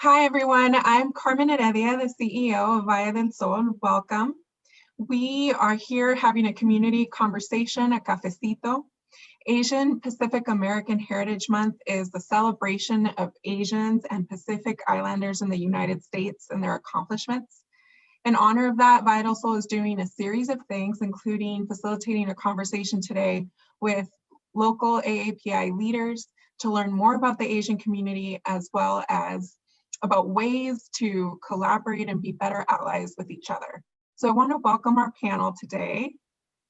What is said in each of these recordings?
Hi, everyone. I'm Carmen Heredia, the CEO of Valle del Sol. Welcome. We are here having a community conversation, a cafecito. Asian Pacific American Heritage Month is the celebration of Asians and Pacific Islanders in the United States and their accomplishments. In honor of that, Valle del Sol is doing a series of things, including facilitating a conversation today with local AAPI leaders to learn more about the Asian community, as well as about ways to collaborate and be better allies with each other. So I want to welcome our panel today.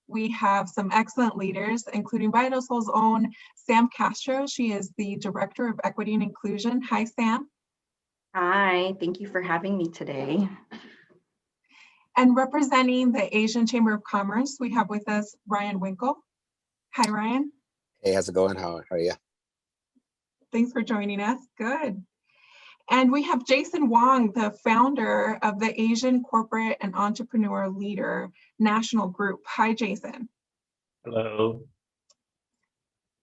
We have some excellent leaders, including Valle del Sol's own Sam Castro. She is the Director of Equity and Inclusion. Hi, Sam. Hi, thank you for having me today. And representing the Asian Chamber of Commerce, we have with us Ryan Winkle. Hi, Ryan. Hey, how's it going? How are you? Thanks for joining us. Good. And we have Jason Wong, the founder of the Asian Corporate and Entrepreneur Leader National Group. Hi, Jason. Hello.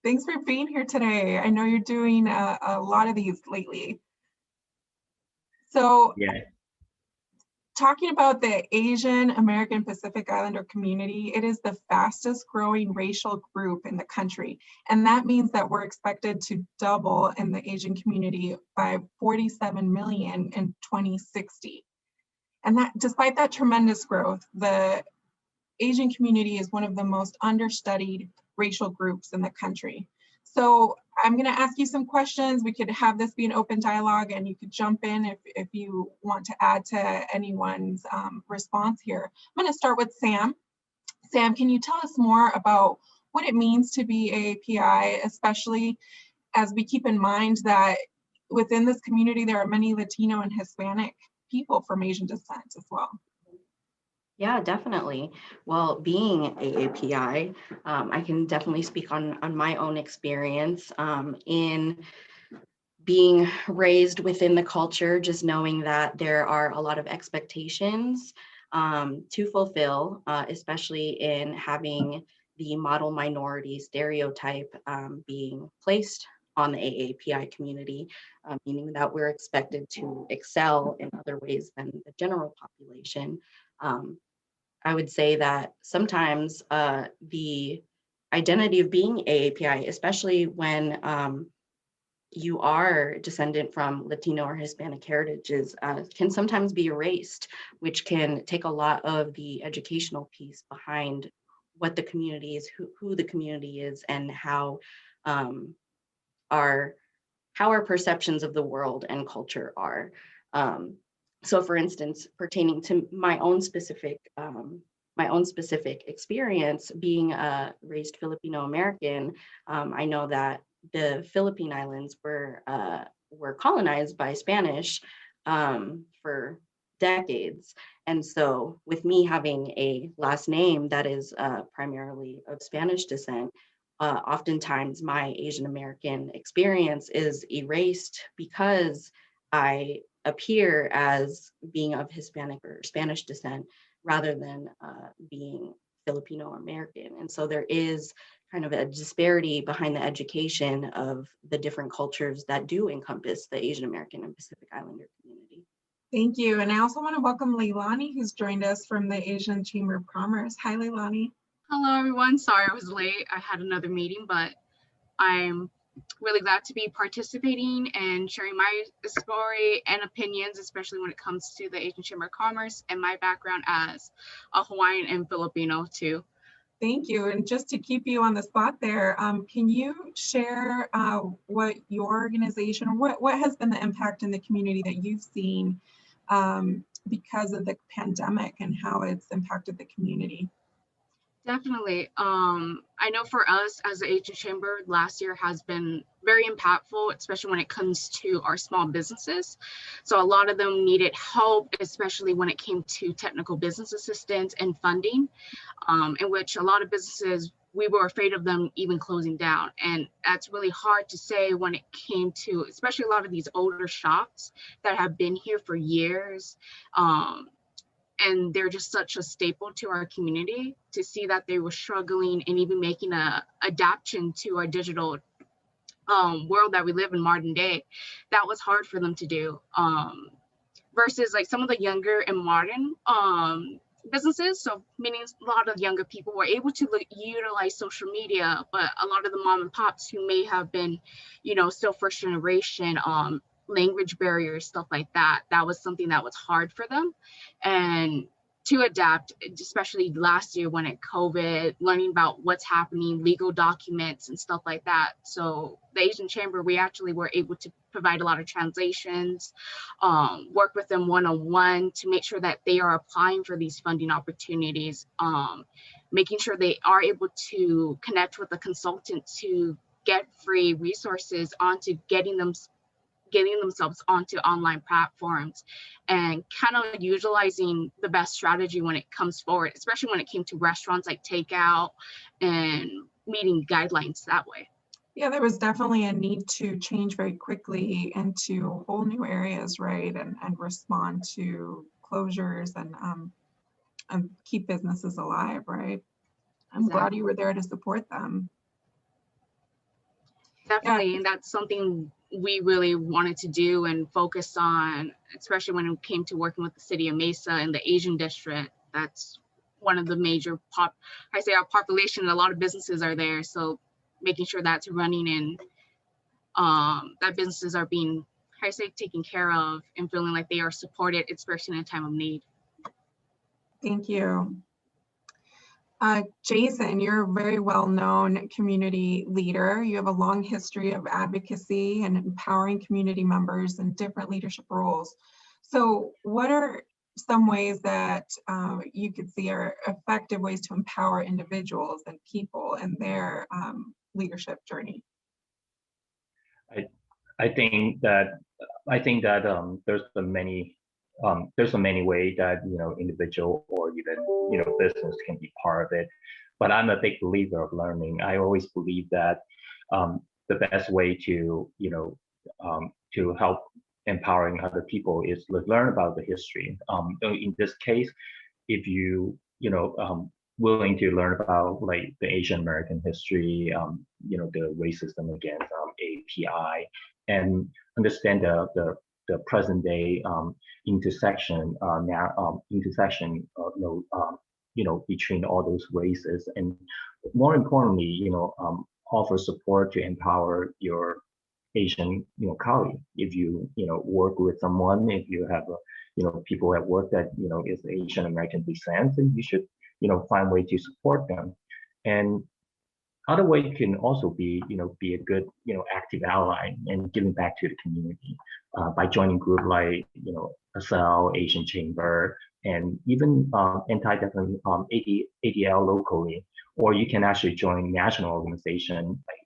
Thanks for being here today. I know you're doing a lot of these lately. So, Yeah. Talking about the Asian American Pacific Islander community, it is the fastest growing racial group in the country. And that means that we're expected to double in the Asian community by 47 million in 2060. And that, despite that tremendous growth, the Asian community is one of the most understudied racial groups in the country. So I'm going to ask you some questions. We could have this be an open dialogue, and you could jump in if you want to add to anyone's response here. I'm going to start with Sam. Sam, can you tell us more about what it means to be AAPI, especially as we keep in mind that within this community, there are many Latino and Hispanic people from Asian descent as well? Yeah, definitely. Well, being AAPI, I can definitely speak on my own experience in being raised within the culture, just knowing that there are a lot of expectations to fulfill, especially in having the model minority stereotype being placed on the AAPI community, meaning that we're expected to excel in other ways than the general population. I would say that sometimes the identity of being AAPI, especially when you are descendant from Latino or Hispanic heritages, can sometimes be erased, which can take a lot of the educational piece behind what the community is, who the community is, and how our perceptions of the world and culture are. So for instance, pertaining to my own specific experience being raised Filipino American, I know that the Philippine Islands were colonized by Spanish for decades. And so with me having a last name that is primarily of Spanish descent, oftentimes my Asian American experience is erased because I appear as being of Hispanic or Spanish descent rather than being Filipino American. And so there is kind of a disparity behind the education of the different cultures that do encompass the Asian American and Pacific Islander community. Thank you. And I also want to welcome Leilani, who's joined us from the Asian Chamber of Commerce. Hi, Leilani. Hello, everyone. Sorry I was late. I had another meeting, but I'm really glad to be participating and sharing my story and opinions, especially when it comes to the Asian Chamber of Commerce and my background as a Hawaiian and Filipino too. Thank you. And just to keep you on the spot there, can you share what your organization, or what has been the impact in the community that you've seen because of the pandemic and how it's impacted the community? Definitely. I know for us as the Asian Chamber, last year has been very impactful, especially when it comes to our small businesses. So a lot of them needed help, especially when it came to technical business assistance and funding, in which a lot of businesses, we were afraid of them even closing down. And that's really hard to say when it came to, especially a lot of these older shops that have been here for years. And they're just such a staple to our community, to see that they were struggling and even making a adaptation to our digital world that we live in modern day, that was hard for them to do. Versus like some of the younger and modern businesses, so meaning a lot of younger people were able to utilize social media, but a lot of the mom and pops who may have been, still first generation, language barriers, stuff like that, that was something that was hard for them. And to adapt, especially last year when it COVID, learning about what's happening, legal documents and stuff like that. So the Asian Chamber, we actually were able to provide a lot of translations, work with them one-on-one to make sure that they are applying for these funding opportunities, making sure they are able to connect with a consultant to get free resources onto getting themselves onto online platforms, and kind of utilizing the best strategy when it comes forward, especially when it came to restaurants like takeout and meeting guidelines that way. Yeah, there was definitely a need to change very quickly into whole new areas, right? And respond to closures and keep businesses alive, right? I'm glad you were there to support them. Definitely, and that's something we really wanted to do and focus on, especially when it came to working with the city of Mesa and the Asian district. That's one of the major our population, a lot of businesses are there. So making sure that's running and that businesses are being, taken care of and feeling like they are supported, especially in a time of need. Thank you. Jason, you're a very well-known community leader. You have a long history of advocacy and empowering community members in different leadership roles. So what are some ways that you could see are effective ways to empower individuals and people in their leadership journey? I think that there's so many ways that individual or even business can be part of it. But I'm a big believer of learning. I always believe that the best way to to help empowering other people is to learn about the history. In this case, if willing to learn about like the Asian American history, the racism against AAPI, and understand the present day intersection between all those races, and more importantly, offer support to empower your Asian colleague. If you work with someone, if you have people at work that is Asian American descent, then you should find a way to support them. And other way can also be be a good active ally and giving back to the community by joining group like ASL, Asian Chamber, and even ADL locally, or you can actually join national organization like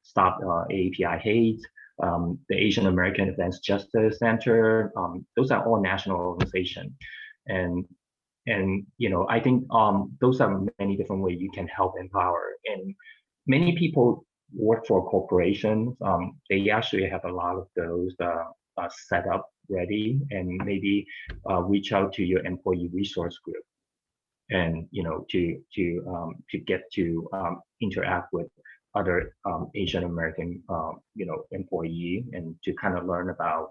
Stop AAPI Hate, the Asian American Advanced Justice Center. Those are all national organizations, and I think those are many different ways you can help empower. And many people work for corporations. They actually have a lot of those set up ready, and maybe reach out to your employee resource group, and to get to interact with other Asian American employee, and to kind of learn about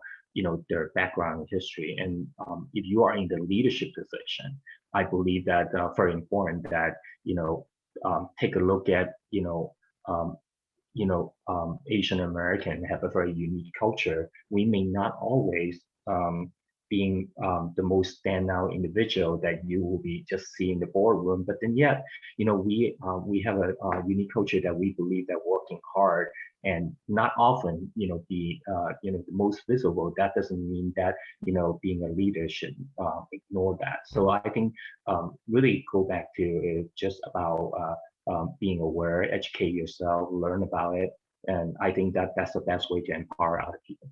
their background and history. And if you are in the leadership position, I believe that very important that take a look at Asian American have a very unique culture. We may not always being the most standout individual that you will be just see in the boardroom, but then yet we have a unique culture that we believe that working hard and not often be the most visible. That doesn't mean that being a leader should ignore that. So I think really go back to it, just about being aware, educate yourself, learn about it, and I think that that's the best way to empower other people.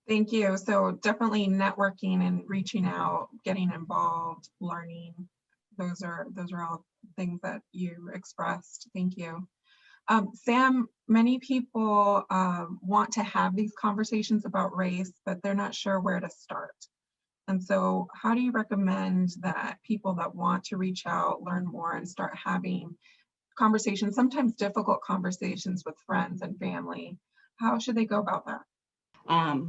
Thank you. So definitely networking and reaching out, getting involved, learning. Those are all things that you expressed. Thank you. Sam, many people want to have these conversations about race, but they're not sure where to start. And so how do you recommend that people that want to reach out, learn more, and start having conversations, sometimes difficult conversations with friends and family, How should they go about that?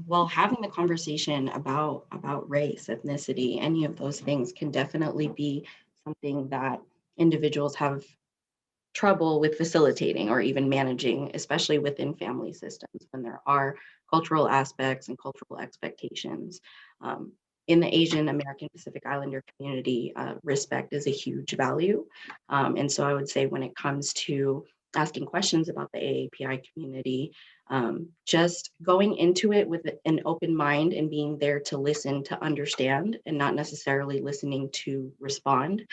Well, having the conversation about race, ethnicity, any of those things can definitely be something that individuals have trouble with facilitating or even managing, especially within family systems when there are cultural aspects and cultural expectations. Um, in the Asian American Pacific Islander community, respect is a huge value. And so I would say when it comes to asking questions about the AAPI community, just going into it with an open mind and being there to listen, to understand, and not necessarily listening to respond.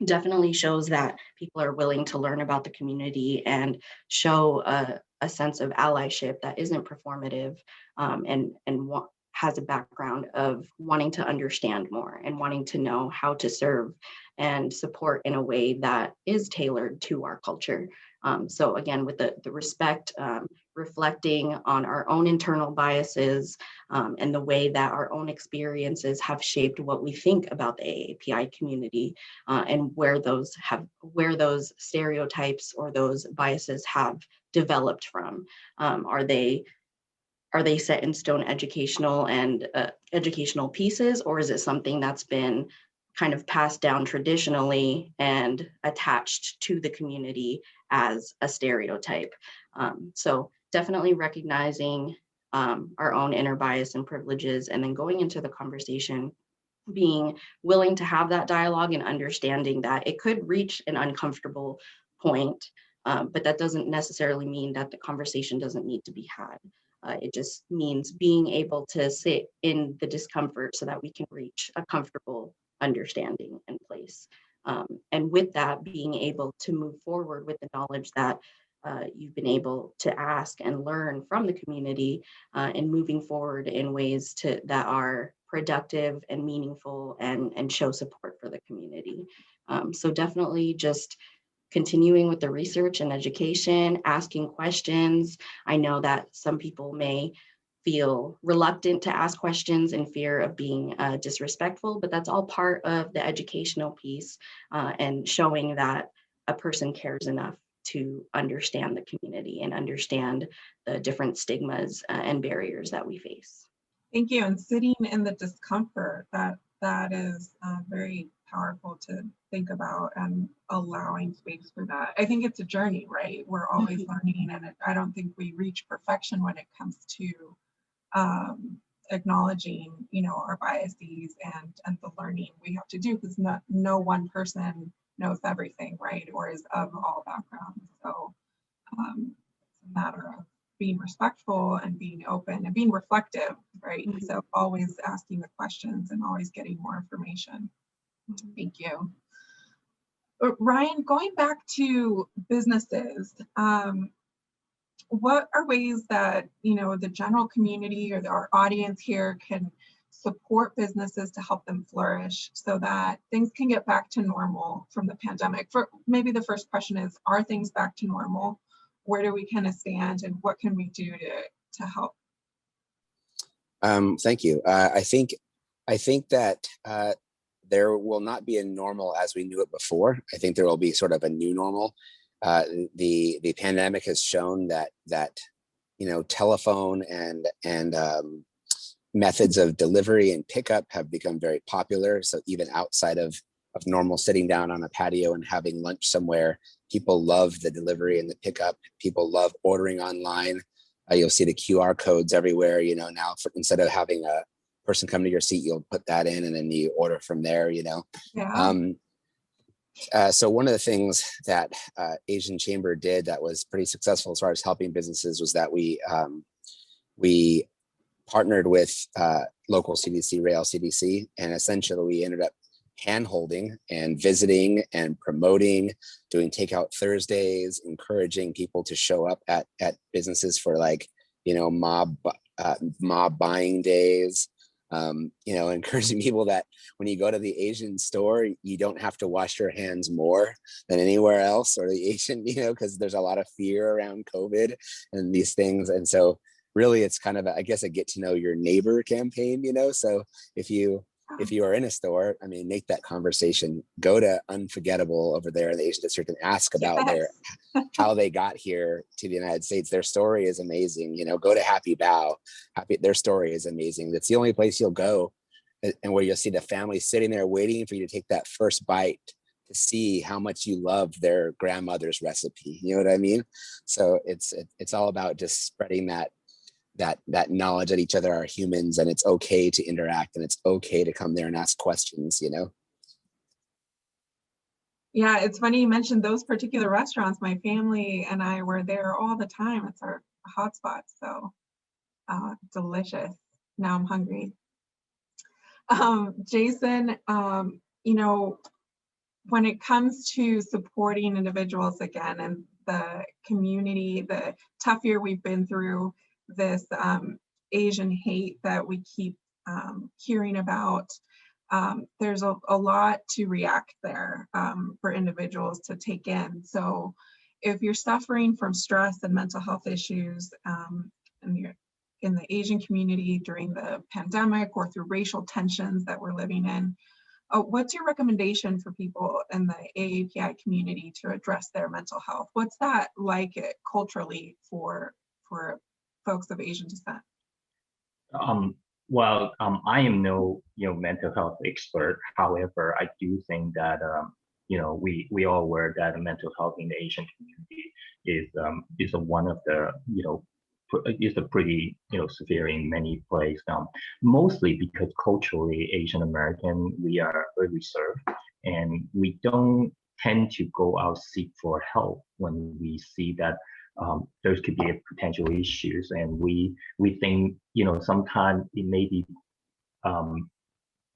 Definitely shows that people are willing to learn about the community and show a sense of allyship that isn't performative, and has a background of wanting to understand more and wanting to know how to serve and support in a way that is tailored to our culture. So again, with the respect, reflecting on our own internal biases, and the way that our own experiences have shaped what we think about the AAPI community, and where those stereotypes or those biases have developed from. Are they set in stone educational and educational pieces, or is it something that's been kind of passed down traditionally and attached to the community as a stereotype? So definitely recognizing our own inner bias and privileges, and then going into the conversation, being willing to have that dialogue and understanding that it could reach an uncomfortable point, but that doesn't necessarily mean that the conversation doesn't need to be had. It just means being able to sit in the discomfort so that we can reach a comfortable understanding and place. And with that, being able to move forward with the knowledge that you've been able to ask and learn from the community, and moving forward in ways that are productive and meaningful, and show support for the community. So definitely just continuing with the research and education, asking questions. I know that some people may feel reluctant to ask questions in fear of being disrespectful, but that's all part of the educational piece, and showing that a person cares enough to understand the community and understand the different stigmas and barriers that we face. Thank you. And sitting in the discomfort, that is very powerful to think about, and allowing space for that. I think it's a journey, right? We're always learning, and I don't think we reach perfection when it comes to acknowledging, our biases and the learning we have to do, because no one person knows everything, right? Or is of all backgrounds. So it's a matter of being respectful and being open and being reflective, right? Mm-hmm. So always asking the questions and always getting more information. Mm-hmm. Thank you. Ryan, going back to businesses, what are ways that, the general community or our audience here can support businesses to help them flourish so that things can get back to normal from the pandemic? For maybe the first question is, are things back to normal? Where do we kind of stand, and what can we do to help? Thank you. I think that there will not be a normal as we knew it before. I think there will be sort of a new normal. The pandemic has shown that telephone and methods of delivery and pickup have become very popular. So even outside of normal sitting down on a patio and having lunch somewhere, people love the delivery and the pickup. People love ordering online. You'll see the QR codes everywhere. Now instead of having a person come to your seat, you'll put that in and then you order from there. Yeah. So one of the things that Asian Chamber did that was pretty successful as far as helping businesses was that we partnered with local CDC, Rail CDC, and essentially we ended up hand-holding and visiting and promoting, doing takeout Thursdays, encouraging people to show up at businesses for mob buying days. Encouraging people that when you go to the Asian store, you don't have to wash your hands more than anywhere else, or the Asian, because there's a lot of fear around COVID and these things. And so really it's kind of, I guess, a get to know your neighbor campaign, so if you if you are in a store, I mean, make that conversation. Go to Unforgettable over there in the Asian district and ask about how they got here to the United States. Their story is amazing. Go to Happy Bao. Their story is amazing. That's the only place you'll go, and where you'll see the family sitting there waiting for you to take that first bite to see how much you love their grandmother's recipe. You know what I mean? So it's all about just spreading that knowledge that each other are humans, and it's okay to interact, and it's okay to come there and ask questions. Yeah, it's funny you mentioned those particular restaurants. My family and I were there all the time. It's our hotspot. So delicious. Now I'm hungry. Jason, when it comes to supporting individuals again and the community, the tough year we've been through, this Asian hate that we keep hearing about, there's a lot to react there for individuals to take in. So if you're suffering from stress and mental health issues and you're in the Asian community during the pandemic or through racial tensions that we're living in, what's your recommendation for people in the AAPI community to address their mental health? What's that like culturally for folks of Asian descent? I am no mental health expert. However, I do think that we all aware that mental health in the Asian community is one of the is a pretty severe in many places. Mostly because culturally Asian American, we are very reserved, and we don't tend to go out seek for help when we see that those could be potential issues, and we think sometimes it may be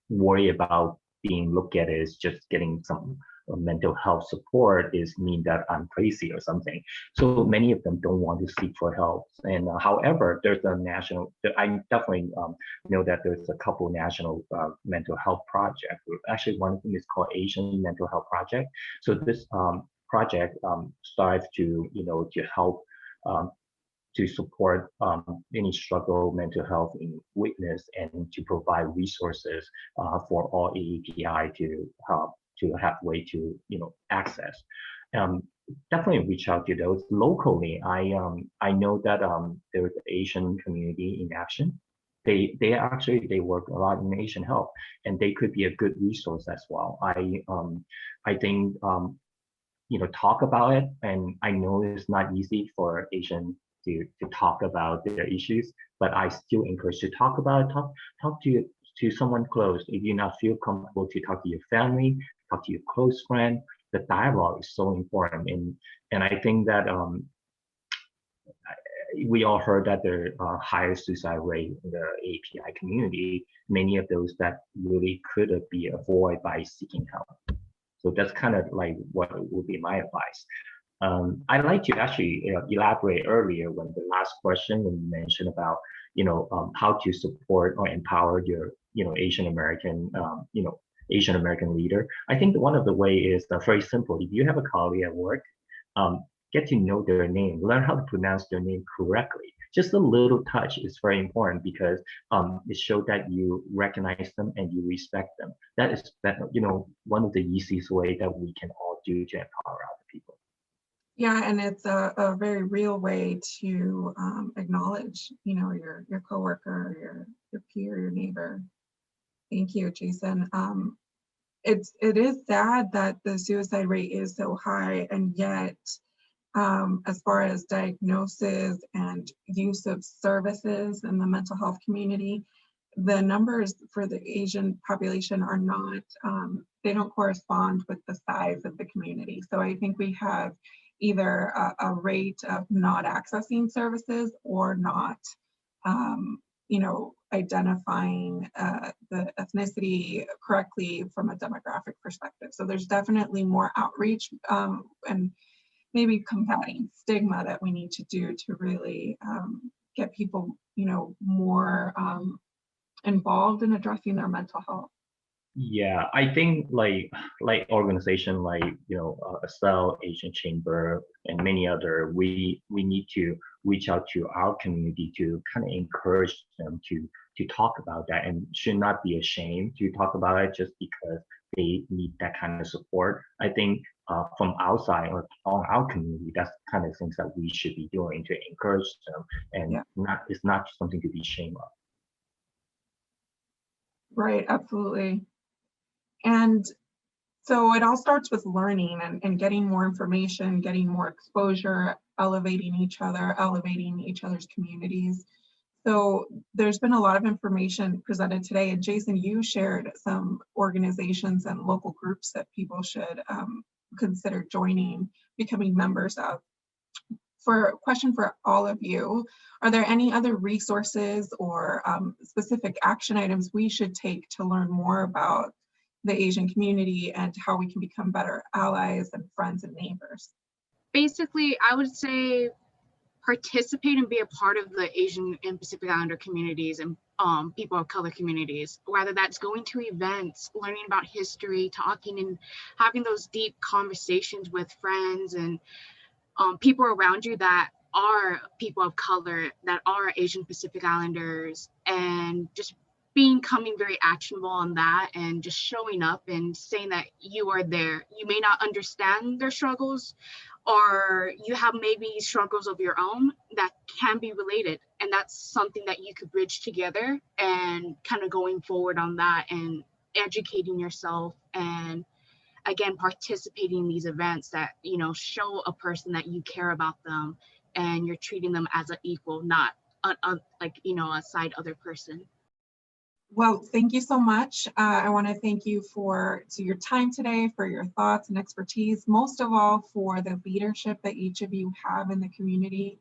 worry about being looked at as just getting some mental health support is mean that I'm crazy or something. So many of them don't want to seek for help. And however, there's a national, I definitely know that there's a couple national mental health projects. Actually, one of them is called Asian Mental Health Project. So this project strives to help to support any struggle, mental health in witness, and to provide resources for all AAPI to have way to access. Definitely reach out to those locally. I know that there is the Asian Community in Action. They work a lot in Asian health, and they could be a good resource as well. I think talk about it, and I know it's not easy for Asian to talk about their issues, but I still encourage to talk about it. Talk to someone close. If you not feel comfortable to talk to your family, talk to your close friend, the dialogue is so important. And I think that we all heard that there are higher suicide rate in the API community. Many of those that really could be avoided by seeking help. So that's kind of like what would be my advice. I'd like to actually elaborate earlier when the last question when you mentioned about how to support or empower your Asian American Asian American leader. I think one of the way is very simple. If you have a colleague at work, get to know their name, learn how to pronounce their name correctly. Just a little touch is very important because it shows that you recognize them and you respect them. That is one of the easiest way that we can all do to empower other people. Yeah, and it's a very real way to acknowledge, your coworker, your peer, your neighbor. Thank you, Jason. It is sad that the suicide rate is so high, and yet, as far as diagnosis and use of services in the mental health community, the numbers for the Asian population are not, they don't correspond with the size of the community. So I think we have either a rate of not accessing services or not, identifying the ethnicity correctly from a demographic perspective. So there's definitely more outreach and maybe combating stigma that we need to do to really get people, more involved in addressing their mental health. Yeah, I think like organization like ASL, Asian Chamber, and many other, we need to reach out to our community to kind of encourage them to to talk about that and should not be ashamed to talk about it just because they need that kind of support. I think from outside or on our community, that's the kind of things that we should be doing to encourage them, and it's not something to be ashamed of. Right, absolutely. And so it all starts with learning and getting more information, getting more exposure, elevating each other, elevating each other's communities. So there's been a lot of information presented today, and Jason, you shared some organizations and local groups that people should consider joining, becoming members of. For a question for all of you, are there any other resources or specific action items we should take to learn more about the Asian community and how we can become better allies and friends and neighbors? Basically, I would say participate and be a part of the Asian and Pacific Islander communities and people of color communities, whether that's going to events, learning about history, talking and having those deep conversations with friends and people around you that are people of color, that are Asian Pacific Islanders, and just becoming very actionable on that and just showing up and saying that you are there. You may not understand their struggles, or you have maybe struggles of your own that can be related, and that's something that you could bridge together and kind of going forward on that and educating yourself and again participating in these events that show a person that you care about them and you're treating them as an equal, not a side other person. Well, thank you so much. I want to thank you for your time today, for your thoughts and expertise, most of all for the leadership that each of you have in the community.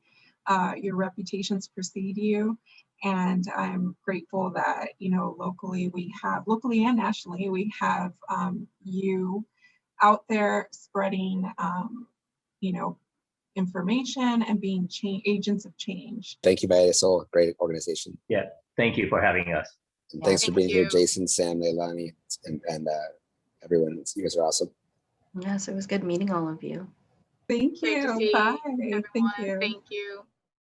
Your reputations precede you, and I'm grateful that locally and nationally we have you out there spreading information and being agents of change. Thank you, Valle del Sol, great organization. Yeah, thank you for having us. And thanks for being here, Jason, Sam, Leilani, and everyone. You guys are awesome. Yes, it was good meeting all of you. Thank you. Great to see Bye. everyone. Thank you. Thank you.